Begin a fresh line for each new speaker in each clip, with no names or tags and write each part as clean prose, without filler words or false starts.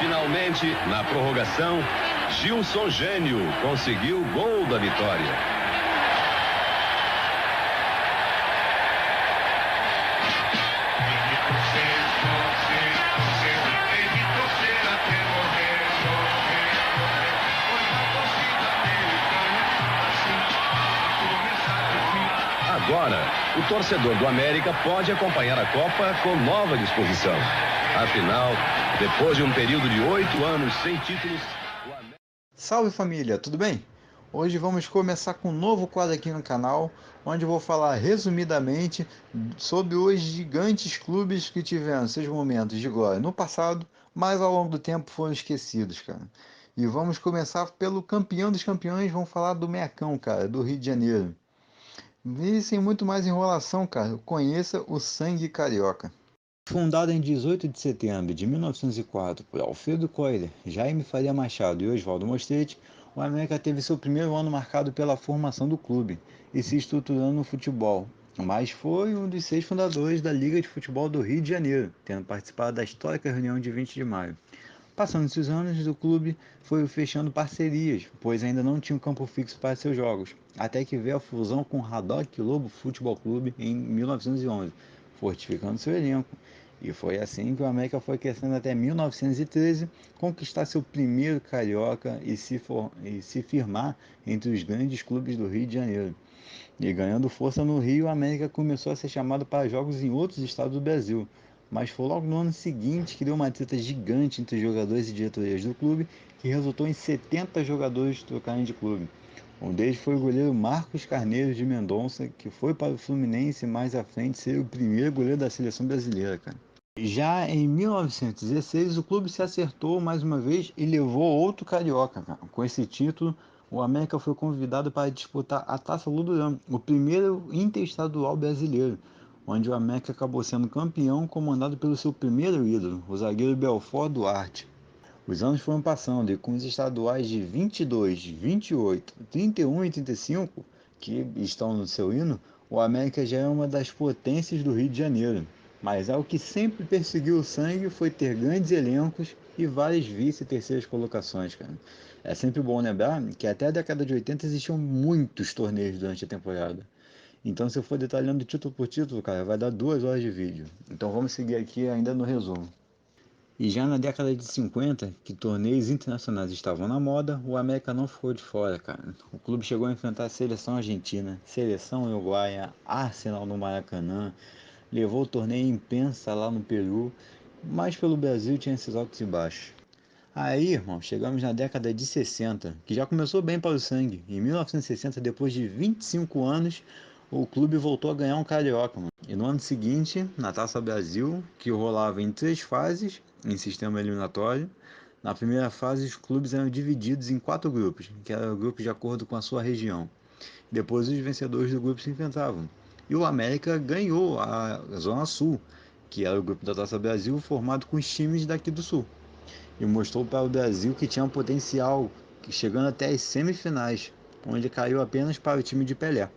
Finalmente, na prorrogação, Gilson Gênio conseguiu o gol da vitória. Agora, o torcedor do América pode acompanhar a Copa com nova disposição. Afinal, depois de um período de 8 anos sem títulos...
Salve família, tudo bem? Hoje vamos começar com um novo quadro aqui no canal, onde eu vou falar resumidamente sobre os gigantes clubes que tiveram seus momentos de glória no passado, mas ao longo do tempo foram esquecidos, cara. E vamos começar pelo campeão dos campeões, vamos falar do Mecão, cara, do Rio de Janeiro. E sem muito mais enrolação, cara, conheça o Sangue Carioca. Fundado em 18 de setembro de 1904 por Alfredo Coiler, Jaime Faria Machado e Oswaldo Mostretti, o América teve seu primeiro ano marcado pela formação do clube e se estruturando no futebol, mas foi um dos 6 fundadores da Liga de Futebol do Rio de Janeiro, tendo participado da histórica reunião de 20 de maio. Passando-se os anos, o clube foi fechando parcerias, pois ainda não tinha um campo fixo para seus jogos, até que veio a fusão com o Haddock Lobo Futebol Clube em 1911, fortificando seu elenco. E foi assim que o América foi crescendo até 1913, conquistar seu primeiro carioca e se firmar entre os grandes clubes do Rio de Janeiro. E ganhando força no Rio, o América começou a ser chamado para jogos em outros estados do Brasil. Mas foi logo no ano seguinte que deu uma treta gigante entre os jogadores e diretorias do clube, que resultou em 70 jogadores trocarem de clube. Um deles foi o goleiro Marcos Carneiro de Mendonça, que foi para o Fluminense e mais à frente ser o primeiro goleiro da seleção brasileira, cara. Já em 1916, o clube se acertou mais uma vez e levou outro carioca, cara. Com esse título, o América foi convidado para disputar a Taça Ludurã, o primeiro interestadual brasileiro, onde o América acabou sendo campeão, comandado pelo seu primeiro ídolo, o zagueiro Belfort Duarte. Os anos foram passando e com os estaduais de 22, 28, 31 e 35, que estão no seu hino, o América já é uma das potências do Rio de Janeiro. Mas algo que sempre perseguiu o Sangue foi ter grandes elencos e várias vice e terceiras colocações, cara. É sempre bom lembrar que até a década de 80 existiam muitos torneios durante a temporada. Então, se eu for detalhando título por título, cara, vai dar 2 horas de vídeo. Então vamos seguir aqui ainda no resumo. E já na década de 50, que torneios internacionais estavam na moda, o América não ficou de fora, cara. O clube chegou a enfrentar a seleção argentina, seleção uruguaia, Arsenal no Maracanã, levou o torneio em Pensa lá no Peru, mas pelo Brasil tinha esses altos e baixos. Aí, irmão, chegamos na década de 60, que já começou bem para o Sangue. Em 1960, depois de 25 anos, o clube voltou a ganhar um carioca, mano. E no ano seguinte, na Taça Brasil, que rolava em 3 fases, em sistema eliminatório. Na primeira fase, os clubes eram divididos em 4 grupos, que eram grupos de acordo com a sua região. Depois, os vencedores do grupo se enfrentavam. E o América ganhou a Zona Sul, que era o grupo da Taça Brasil, formado com os times daqui do Sul. E mostrou para o Brasil que tinha um potencial, chegando até as semifinais, onde caiu apenas para o time de Pelé.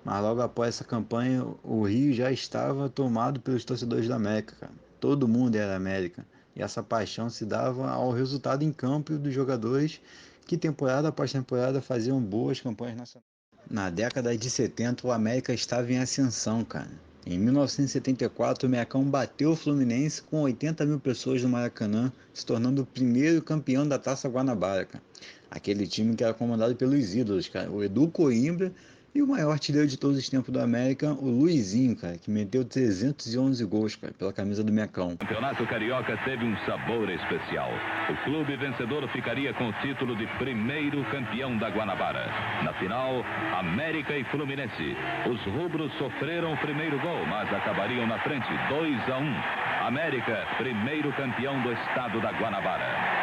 Mas logo após essa campanha, o Rio já estava tomado pelos torcedores da América, cara. Todo mundo era América. E essa paixão se dava ao resultado em campo dos jogadores que temporada após temporada faziam boas campanhas nacionais. Na década de 70, o América estava em ascensão, cara. Em 1974, o Mecão bateu o Fluminense com 80 mil pessoas no Maracanã, se tornando o primeiro campeão da Taça Guanabara, cara. Aquele time que era comandado pelos ídolos, cara. O Edu Coimbra e o maior artilheiro de todos os tempos do América, o Luizinho, cara, que meteu 311 gols, cara, pela camisa do Mecão.
O Campeonato Carioca teve um sabor especial. O clube vencedor ficaria com o título de primeiro campeão da Guanabara. Na final, América e Fluminense. Os rubros sofreram o primeiro gol, mas acabariam na frente, 2-1. América, primeiro campeão do estado da Guanabara.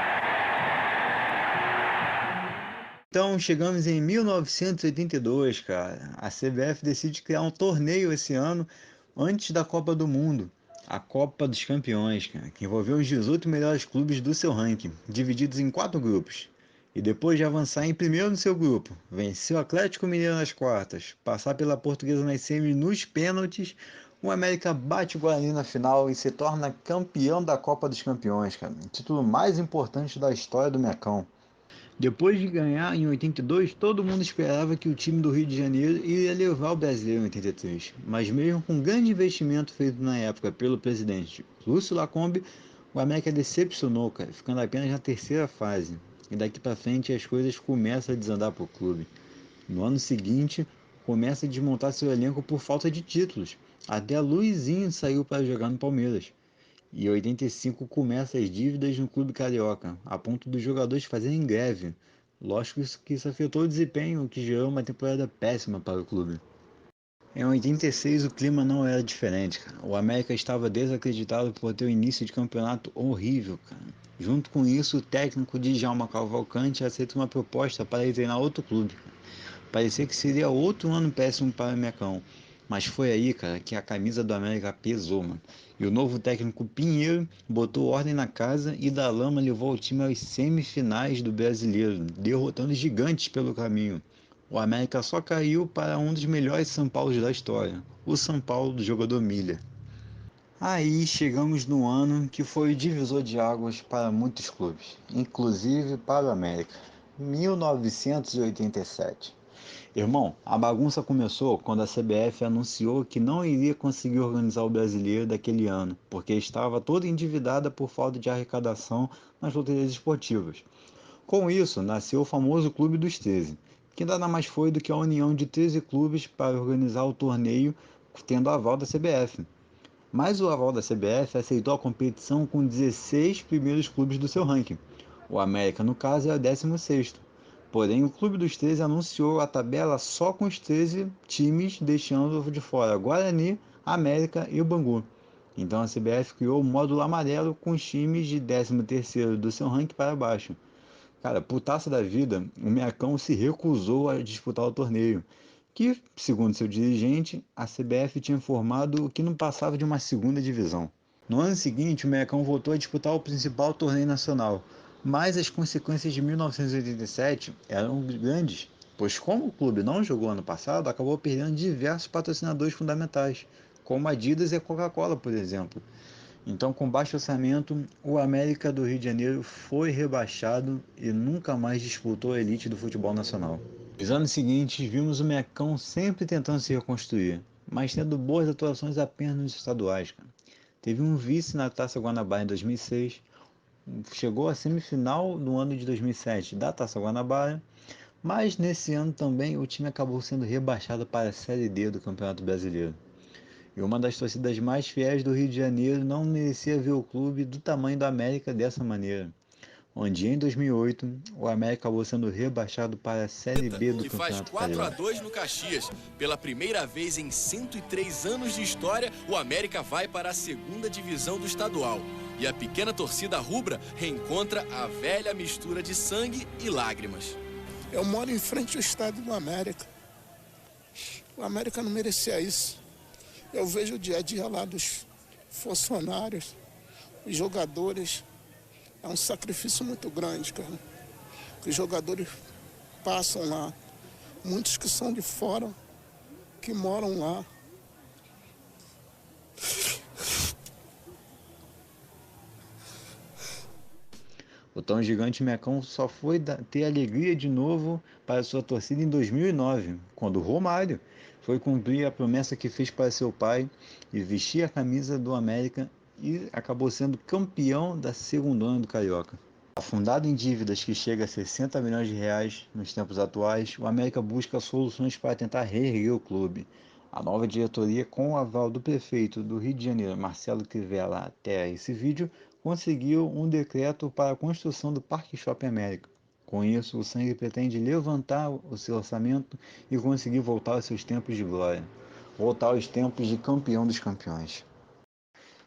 Então chegamos em 1982, cara. A CBF decide criar um torneio esse ano, antes da Copa do Mundo. A Copa dos Campeões, cara, que envolveu os 18 melhores clubes do seu ranking, divididos em 4 grupos. E depois de avançar em primeiro no seu grupo, vencer o Atlético Mineiro nas quartas, passar pela Portuguesa nas semis nos pênaltis, O América bate o Guarani na final e se torna campeão da Copa dos Campeões, cara. O título mais importante da história do Mecão. Depois de ganhar em 82, todo mundo esperava que o time do Rio de Janeiro iria levar o brasileiro em 83. Mas mesmo com um grande investimento feito na época pelo presidente Lúcio Lacombe, o América decepcionou, cara, ficando apenas na terceira fase. E daqui para frente as coisas começam a desandar para o clube. No ano seguinte, começa a desmontar seu elenco por falta de títulos. Até Luizinho saiu para jogar no Palmeiras. E em 85 começa as dívidas no clube carioca, a ponto dos jogadores fazerem greve. Lógico que isso afetou o desempenho, o que gerou uma temporada péssima para o clube. Em 86 o clima não era diferente, cara. O América estava desacreditado por ter um início de campeonato horrível, cara. Junto com isso, o técnico Djalma Cavalcante aceita uma proposta para ir treinar outro clube, cara. Parecia que seria outro ano péssimo para o Mecão. Mas foi aí, cara, que a camisa do América pesou, mano. E o novo técnico Pinheiro botou ordem na casa e da Lama levou o time às semifinais do Brasileiro, derrotando gigantes pelo caminho. O América só caiu para um dos melhores São Paulos da história, o São Paulo do jogador Milha. Aí chegamos no ano que foi o divisor de águas para muitos clubes, inclusive para o América, 1987. Irmão, a bagunça começou quando a CBF anunciou que não iria conseguir organizar o brasileiro daquele ano, porque estava toda endividada por falta de arrecadação nas loterias esportivas. Com isso, nasceu o famoso Clube dos 13, que nada mais foi do que a união de 13 clubes para organizar o torneio, tendo aval da CBF. Mas o aval da CBF aceitou a competição com 16 primeiros clubes do seu ranking. O América, no caso, é o 16º. Porém, o Clube dos 13 anunciou a tabela só com os 13 times, deixando de fora Guarani, América e o Bangu. Então a CBF criou o módulo amarelo com os times de 13º do seu ranking para baixo. Cara, putaça da vida, o Mecão se recusou a disputar o torneio, que, segundo seu dirigente, a CBF tinha informado que não passava de uma segunda divisão. No ano seguinte, o Mecão voltou a disputar o principal torneio nacional, mas as consequências de 1987 eram grandes, pois como o clube não jogou ano passado, acabou perdendo diversos patrocinadores fundamentais, como a Adidas e a Coca-Cola, por exemplo. Então, com baixo orçamento, o América do Rio de Janeiro foi rebaixado e nunca mais disputou a elite do futebol nacional. Nos anos seguintes, vimos o Mecão sempre tentando se reconstruir, mas tendo boas atuações apenas nos estaduais. Teve um vice na Taça Guanabara em 2006, chegou à semifinal no ano de 2007 da Taça Guanabara, mas nesse ano também o time acabou sendo rebaixado para a Série D do Campeonato Brasileiro. E uma das torcidas mais fiéis do Rio de Janeiro não merecia ver o clube do tamanho da América dessa maneira, onde em 2008 o América acabou sendo rebaixado para a Série B do Campeonato Carioca.
Que faz 4-2 no Caxias. Pela primeira vez em 103 anos de história, o América vai para a segunda divisão do estadual. E a pequena torcida rubra reencontra a velha mistura de sangue e lágrimas.
Eu moro em frente ao estádio do América. O América não merecia isso. Eu vejo o dia a dia lá dos funcionários, os jogadores. É um sacrifício muito grande, cara. Que os jogadores passam lá. Muitos que são de fora, que moram lá.
O tão gigante Mecão só foi ter alegria de novo para sua torcida em 2009, quando Romário foi cumprir a promessa que fez para seu pai e vestir a camisa do América e acabou sendo campeão da segundona do Carioca. Afundado em dívidas que chega a 60 milhões de reais nos tempos atuais, o América busca soluções para tentar reerguer o clube. A nova diretoria, com o aval do prefeito do Rio de Janeiro, Marcelo Crivella, até esse vídeo, conseguiu um decreto para a construção do Parque Shopping América. Com isso, o Sangue pretende levantar o seu orçamento e conseguir voltar aos seus tempos de glória. Voltar aos tempos de campeão dos campeões.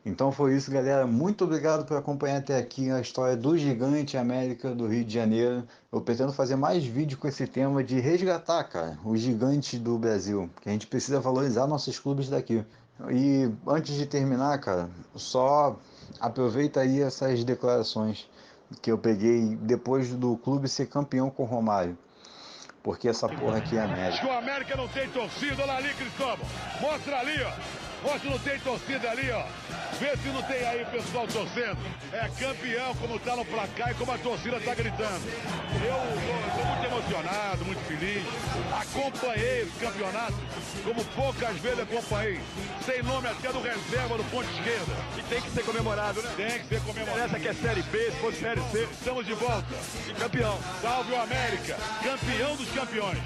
Então foi isso, galera. Muito obrigado por acompanhar até aqui a história do gigante América do Rio de Janeiro. Eu pretendo fazer mais vídeos com esse tema de resgatar, cara, os gigantes do Brasil, que a gente precisa valorizar nossos clubes daqui. E antes de terminar, cara, só aproveita aí essas declarações que eu peguei depois do clube ser campeão com o Romário. Porque essa porra aqui é América.
Acho que o América não tem torcida. Olha ali, Cristóvão. Mostra ali, ó. Ó, se não tem torcida ali, ó. Vê se não tem aí pessoal torcendo. É campeão, como tá no placar e como a torcida tá gritando. Eu tô muito emocionado, muito feliz. Acompanhei esse campeonato como poucas vezes acompanhei. Sem nome até do reserva do ponto esquerda.
E tem que ser comemorado, né?
Tem que ser comemorado.
Essa que é Série B, se fosse Série C.
Estamos de volta.
E campeão.
Salve o América, campeão dos campeões.